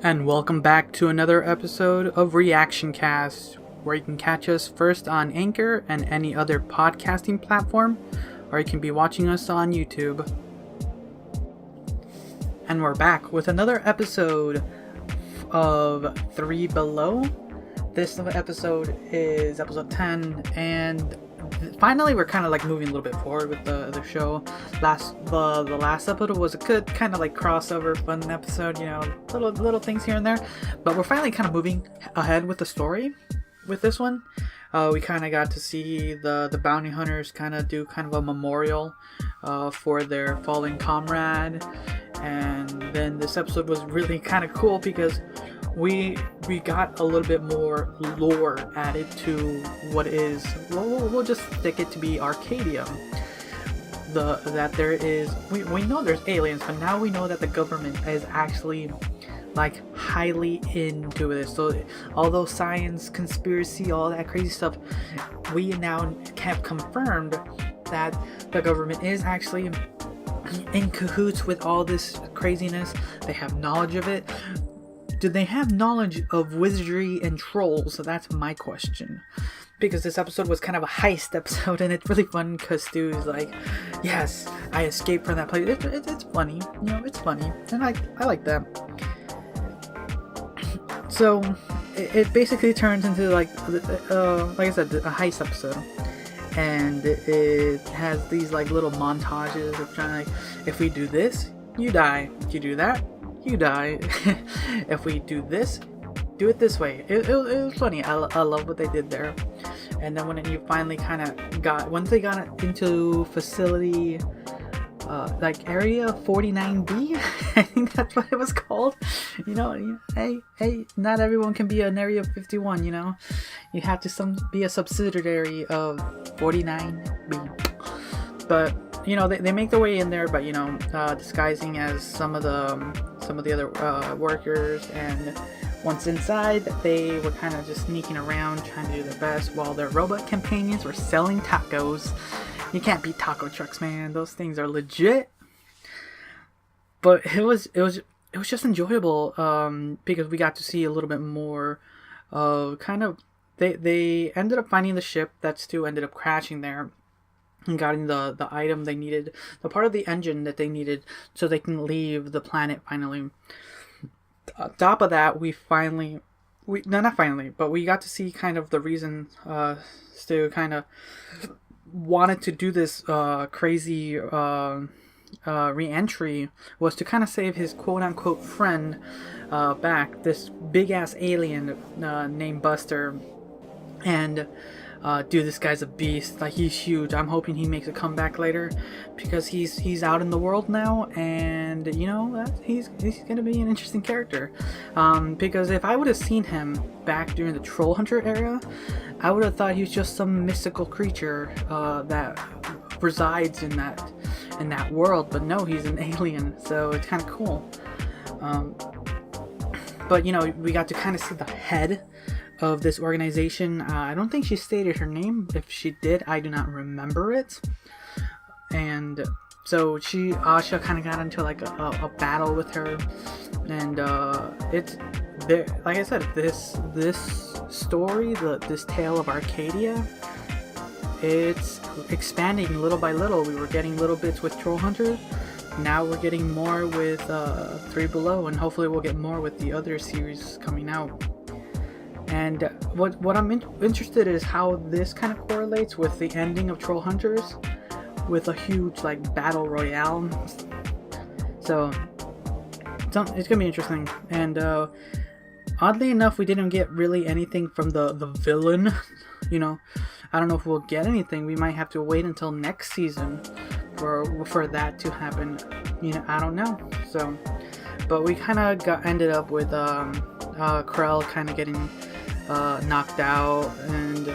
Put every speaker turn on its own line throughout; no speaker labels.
And welcome back to another episode of Reactioncast, where you can catch us first on Anchor and any other podcasting platform, or you can be watching us on YouTube. And we're back with another episode of 3Below. This episode is episode 10, and finally we're kind of like moving a little bit forward with the show. The last episode was a good kind of like crossover fun episode, you know, little things here and there, but we're finally kind of moving ahead with the story with this one. We kind of got to see the bounty hunters kind of do kind of a memorial for their fallen comrade, and then this episode was really kind of cool because we got a little bit more lore added to what is, we'll just stick it to be Arcadia. That there is, we know there's aliens, but now we know that the government is actually like highly into this. So although science, conspiracy, all that crazy stuff, we now have confirmed that the government is actually in cahoots with all this craziness. They have knowledge of it. Do they have knowledge of wizardry and trolls? So that's my question. Because this episode was kind of a heist episode, and it's really fun because Stu is like, yes, I escaped from that place. It's funny, you know, it's funny, and I like that. So it basically turns into like I said, a heist episode, and it has these like little montages of trying to, like, if we do this, you die. If you do that, you die. If we do this, do it this way. It was funny. I love what they did there. And then when you finally kind of once they got into facility, like area 49B, I think that's what it was called. You know, hey, not everyone can be an area 51. You know, you have to be a subsidiary of 49B. But you know, they make their way in there, but you know, disguising as some of the other workers, and once inside, they were kind of just sneaking around, trying to do their best, while their robot companions were selling tacos. You can't beat taco trucks, man. Those things are legit. But it was just enjoyable, because we got to see a little bit more of kind of, they ended up finding the ship that Stu ended up crashing there, and getting the item they needed, the part of the engine that they needed, so they can leave the planet finally. On top of that, we got to see kind of the reason Stu kind of wanted to do this crazy re-entry was to kind of save his quote-unquote friend back, this big-ass alien named Buster. And dude, this guy's a beast. Like, he's huge. I'm hoping he makes a comeback later, because he's out in the world now, and you know, he's gonna be an interesting character. Because if I would have seen him back during the Troll Hunter era, I would have thought he was just some mystical creature that resides in that world. But no, he's an alien, so it's kind of cool. But you know, we got to kind of see the head of this organization. I don't think she stated her name. If she did, I do not remember it. And so Asha kind of got into like a battle with her, and it's there. Like I said, this story, this tale of Arcadia, it's expanding little by little. We were getting little bits with Troll Hunter. Now we're getting more with 3Below, and hopefully we'll get more with the other series coming out. And what I'm interested in is how this kind of correlates with the ending of Troll Hunters, with a huge like battle royale. So it's gonna be interesting. And oddly enough, we didn't get really anything from the villain. You know, I don't know if we'll get anything. We might have to wait until next season for that to happen. You know, I don't know. So, but we kind of ended up with Krell kind of getting knocked out, and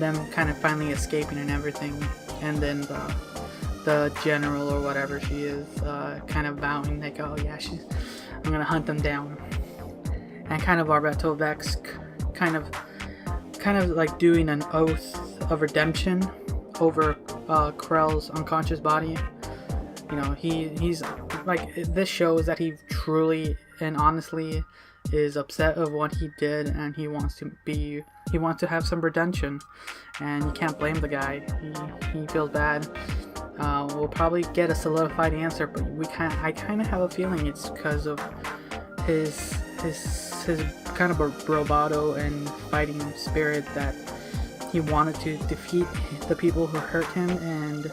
them kind of finally escaping and everything, and then the general or whatever she is kind of vowing like, oh yeah, I'm gonna hunt them down, and kind of Arbeto Vex kind of like doing an oath of redemption over Krell's unconscious body. You know, he's like, this shows that he truly and honestly is upset of what he did, and he wants to have some redemption, and you can't blame the guy. He feels bad. We'll probably get a solidified answer, but I kind of have a feeling it's because of his kind of a bravado and fighting spirit, that he wanted to defeat the people who hurt him, and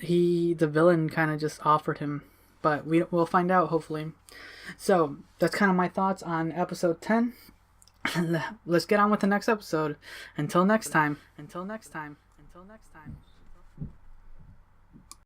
the villain kind of just offered him. But we'll find out, hopefully. So that's kind of my thoughts on episode 10. Let's get on with the next episode. Until next time.